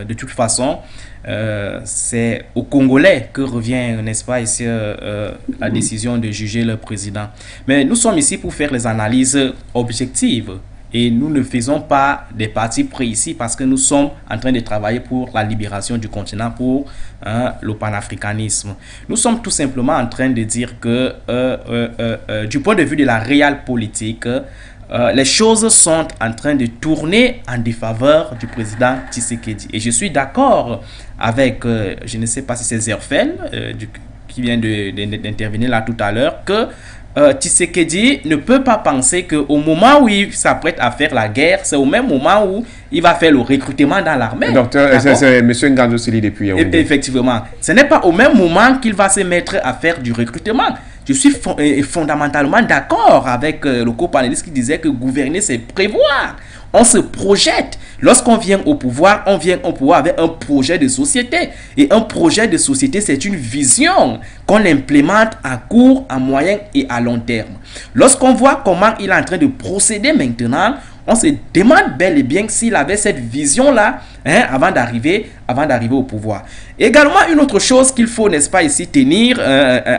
de toute façon, c'est aux Congolais que revient, n'est-ce pas, ici la décision de juger le président. Mais nous sommes ici pour faire les analyses objectives. Et nous ne faisons pas des partis pris ici parce que nous sommes en train de travailler pour la libération du continent, pour le panafricanisme. Nous sommes tout simplement en train de dire que du point de vue de la réelle politique, les choses sont en train de tourner en défaveur du président Tshisekedi. Et je suis d'accord avec, je ne sais pas si c'est Zerfel qui vient d'intervenir là tout à l'heure, que Tshisekedi ne peut pas penser qu'au moment où il s'apprête à faire la guerre, c'est au même moment où il va faire le recrutement dans l'armée. Docteur, c'est M. Ngando Sili depuis Yaoundé. Effectivement. Ce n'est pas au même moment qu'il va se mettre à faire du recrutement. Je suis fondamentalement d'accord avec le co-panéliste qui disait que gouverner, c'est prévoir. On se projette. Lorsqu'on vient au pouvoir, on vient au pouvoir avec un projet de société. Et un projet de société, c'est une vision qu'on implémente à court, à moyen et à long terme. Lorsqu'on voit comment il est en train de procéder maintenant, on se demande bel et bien s'il avait cette vision-là avant d'arriver au pouvoir. Également, une autre chose qu'il faut, n'est-ce pas, ici tenir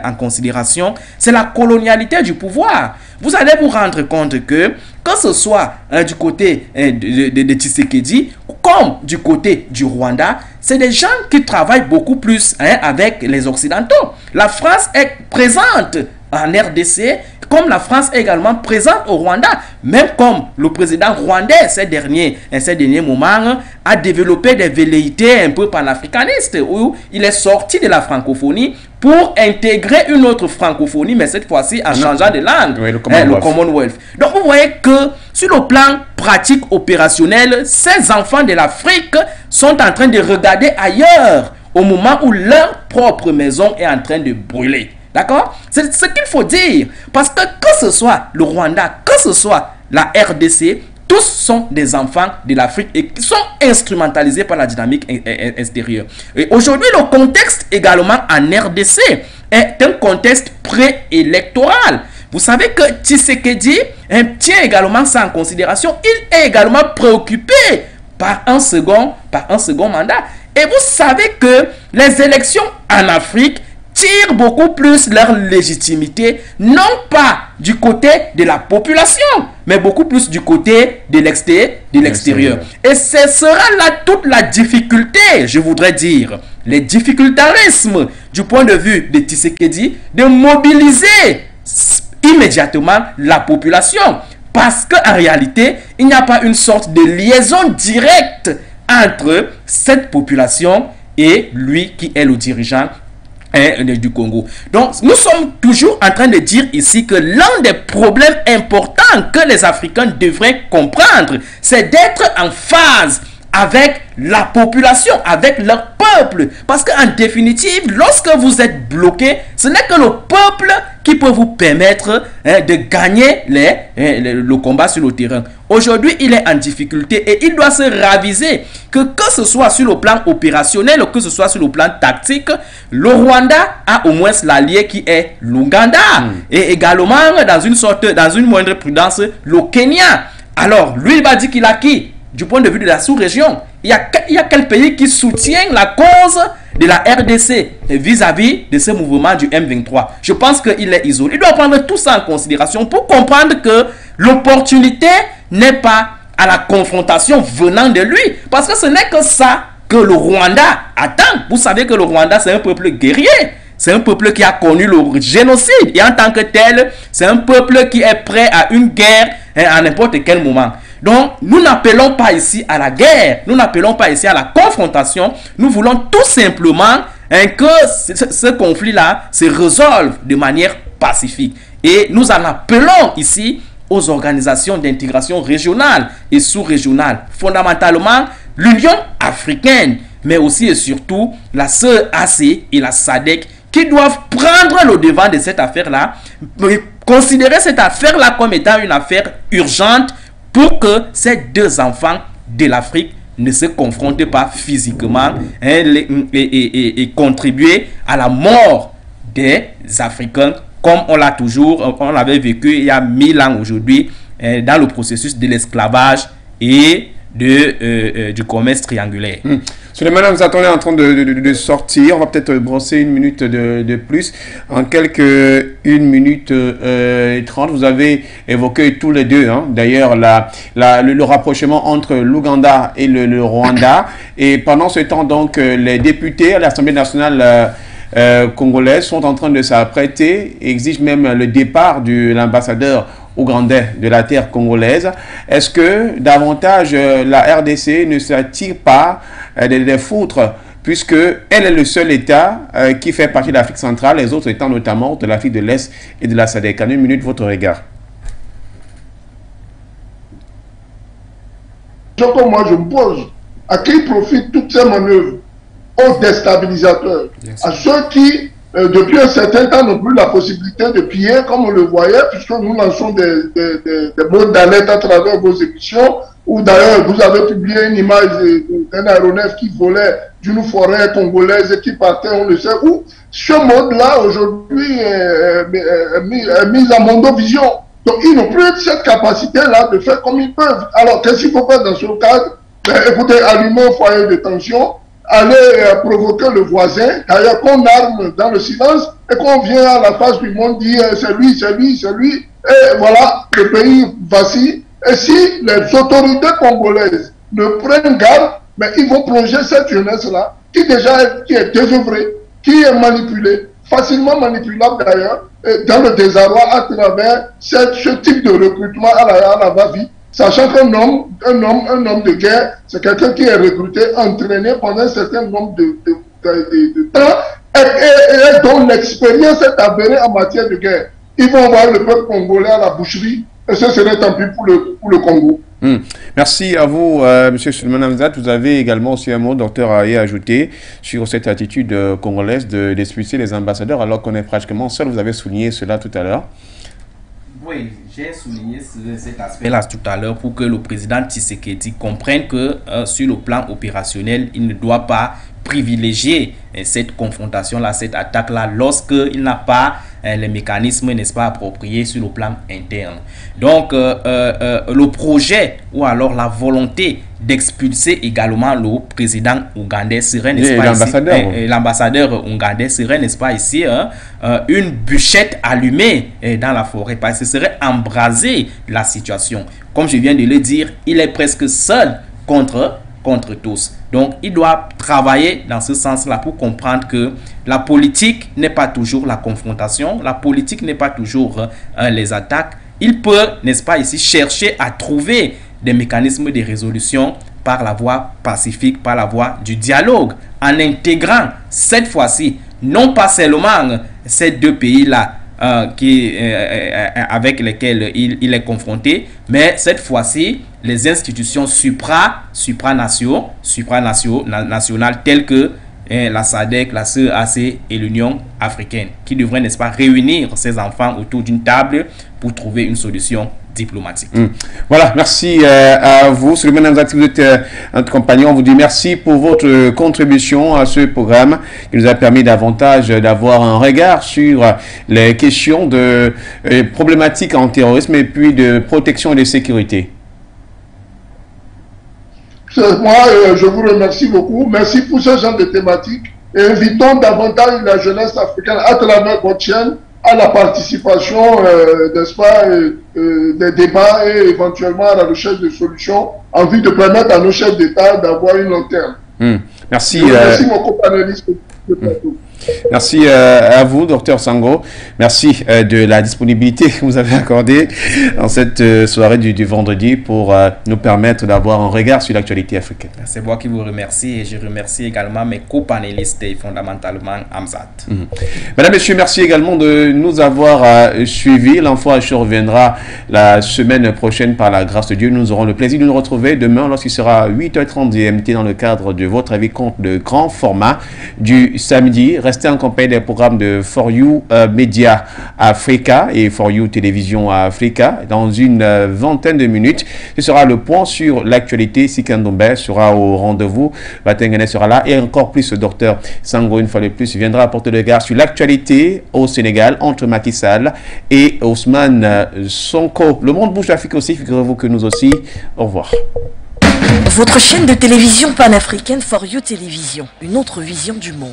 en considération, c'est la colonialité du pouvoir. Vous allez vous rendre compte que ce soit du côté de Tshisekedi, comme du côté du Rwanda, c'est des gens qui travaillent beaucoup plus avec les Occidentaux. La France est présente en RDC, comme la France est également présente au Rwanda, même comme le président rwandais ces derniers moments a développé des velléités un peu panafricanistes, où il est sorti de la francophonie pour intégrer une autre francophonie, mais cette fois-ci en changeant de langue, oui, le Commonwealth. Donc vous voyez que sur le plan pratique opérationnel, ces enfants de l'Afrique sont en train de regarder ailleurs au moment où leur propre maison est en train de brûler. D'accord? C'est ce qu'il faut dire. Parce que ce soit le Rwanda, que ce soit la RDC, tous sont des enfants de l'Afrique et qui sont instrumentalisés par la dynamique extérieure. Et aujourd'hui, le contexte également en RDC est un contexte préélectoral. Vous savez que Tshisekedi tient également ça en considération. Il est également préoccupé par un second mandat. Et vous savez que les élections en Afrique tirent beaucoup plus leur légitimité, non pas du côté de la population, mais beaucoup plus du côté de l'extérieur. Et ce sera là toute la difficulté, je voudrais dire, les difficultarismes du point de vue de Tshisekedi, de mobiliser immédiatement la population. parce qu'en réalité, il n'y a pas une sorte de liaison directe entre cette population et lui qui est le dirigeant du Congo. Donc, nous sommes toujours en train de dire ici que l'un des problèmes importants que les Africains devraient comprendre, c'est d'être en phase avec la population, avec leur peuple. Parce qu'en définitive, lorsque vous êtes bloqué, ce n'est que le peuple qui peut vous permettre de gagner le combat sur le terrain. Aujourd'hui, il est en difficulté et il doit se raviser que ce soit sur le plan opérationnel ou que ce soit sur le plan tactique, le Rwanda a au moins l'allié qui est l'Ouganda. Et également, dans une moindre prudence, le Kenya. Alors, lui, il va dire qu'il a qui? Du point de vue de la sous-région, il y a quel pays qui soutient la cause de la RDC vis-à-vis de ce mouvement du M23? Je pense qu'il est isolé. Il doit prendre tout ça en considération pour comprendre que l'opportunité n'est pas à la confrontation venant de lui. Parce que ce n'est que ça que le Rwanda attend. Vous savez que le Rwanda, c'est un peuple guerrier. C'est un peuple qui a connu le génocide. Et en tant que tel, c'est un peuple qui est prêt à une guerre à n'importe quel moment. Donc, nous n'appelons pas ici à la guerre, nous n'appelons pas ici à la confrontation, nous voulons tout simplement que ce conflit-là se résolve de manière pacifique. Et nous en appelons ici aux organisations d'intégration régionale et sous-régionale, fondamentalement l'Union africaine, mais aussi et surtout la CEAC et la SADC, qui doivent prendre le devant de cette affaire-là, considérer cette affaire-là comme étant une affaire urgente, pour que ces deux enfants de l'Afrique ne se confrontent pas physiquement et contribuer à la mort des Africains comme on l'avait vécu il y a 1000 ans aujourd'hui dans le processus de l'esclavage et du commerce triangulaire. Suleiman, vous attendez en train de sortir. On va peut-être brosser une minute de plus. En quelques 1 minute 30, vous avez évoqué tous les deux, hein, d'ailleurs, le rapprochement entre l'Ouganda et le Rwanda. Et pendant ce temps, donc, les députés à l'Assemblée nationale congolaise sont en train de s'apprêter, exigent même le départ de l'ambassadeur ougandais de la terre congolaise. Est-ce que davantage la RDC ne s'attire pas des foutres, puisque elle est le seul État qui fait partie de l'Afrique centrale, les autres étant notamment de l'Afrique de l'Est et de la SADC? En 1 minute, votre regard. Que moi je me pose, à qui profitent toutes ces manœuvres? Aux déstabilisateurs, à ceux qui depuis un certain temps n'ont plus la possibilité de piller comme on le voyait, puisque nous lançons des mots d'alerte à travers vos émissions, où d'ailleurs vous avez publié une image d'un aéronef qui volait d'une forêt congolaise et qui partait, on le sait où. Ce mode-là aujourd'hui est mis à Mondovision. Donc ils n'ont plus cette capacité-là de faire comme ils peuvent. Alors qu'est-ce qu'il faut faire dans ce cadre? Écoutez, allumer un foyer de tension, aller provoquer le voisin, d'ailleurs qu'on arme dans le silence et qu'on vient à la face du monde dire c'est lui, c'est lui, c'est lui, et voilà, le pays vacille. Et si les autorités congolaises ne prennent garde, mais ils vont plonger cette jeunesse-là, qui est désœuvrée, qui est manipulée, facilement manipulable d'ailleurs, dans le désarroi à travers ce type de recrutement à la va-vite. Sachant qu'un homme de guerre, c'est quelqu'un qui est recruté, entraîné pendant un certain nombre de temps et dont l'expérience est avérée en matière de guerre. Ils vont voir le peuple congolais à la boucherie et ce serait tant pis pour le Congo. Merci à vous, M. Suleiman Hamzat. Vous avez également aussi un mot, docteur, à y ajouter sur cette attitude congolaise d'expulser les ambassadeurs alors qu'on est pratiquement seul. Vous avez souligné cela tout à l'heure. Oui, j'ai souligné cet aspect-là tout à l'heure pour que le président Tshisekedi comprenne que sur le plan opérationnel, il ne doit pas privilégier cette confrontation-là, cette attaque-là, lorsqu'il n'a pas les mécanismes, n'est-ce pas, appropriés sur le plan interne. Donc, le projet ou alors la volonté d'expulser également le président ougandais serait, n'est-ce pas, ici, l'ambassadeur ougandais serait, n'est-ce pas, ici, une bûchette allumée dans la forêt, parce que ce serait embraser la situation. Comme je viens de le dire, il est presque seul contre tous. Donc, il doit travailler dans ce sens-là pour comprendre que la politique n'est pas toujours la confrontation, la politique n'est pas toujours les attaques, il peut, n'est-ce pas, ici chercher à trouver des mécanismes de résolution par la voie pacifique, par la voie du dialogue, en intégrant cette fois-ci, non pas seulement ces deux pays-là avec lesquels il est confronté, mais cette fois-ci, les institutions supranationales telles que la SADC, la CEAC et l'Union africaine, qui devraient, n'est-ce pas, réunir ces enfants autour d'une table pour trouver une solution diplomatique. Voilà, merci à vous. Souleymane Hamzat, vous êtes notre compagnon. On vous dit merci pour votre contribution à ce programme qui nous a permis davantage d'avoir un regard sur les questions de problématiques en terrorisme et puis de protection et de sécurité. Moi, je vous remercie beaucoup. Merci pour ce genre de thématiques. Et invitons davantage la jeunesse africaine à travers votre chaîne à la participation, n'est-ce pas, des débats et éventuellement à la recherche de solutions en vue de permettre à nos chefs d'État d'avoir une lanterne. Merci. Merci mon copanéliste de plateau. Merci à vous, Dr Sango. Merci de la disponibilité que vous avez accordée en cette soirée du vendredi pour nous permettre d'avoir un regard sur l'actualité africaine. C'est moi qui vous remercie et je remercie également mes copanélistes et fondamentalement Hamzat. Mesdames, Messieurs, merci également de nous avoir suivis. L'Enfant H reviendra la semaine prochaine par la grâce de Dieu. Nous aurons le plaisir de nous retrouver demain lorsqu'il sera 8h30 GMT dans le cadre de votre avis compte de grand format du samedi. Restez en compagnie des programmes de For You Media Africa et For You Télévision Africa. Dans une vingtaine de minutes, ce sera le point sur l'actualité. Sikandombe sera au rendez-vous. Batengane sera là. Et encore plus, le docteur Sango, une fois de plus, viendra apporter le regard sur l'actualité au Sénégal entre Macky Sall et Ousmane Sonko. Le monde bouge d'Afrique aussi, figurez-vous que nous aussi. Au revoir. Votre chaîne de télévision panafricaine For You Télévision, une autre vision du monde.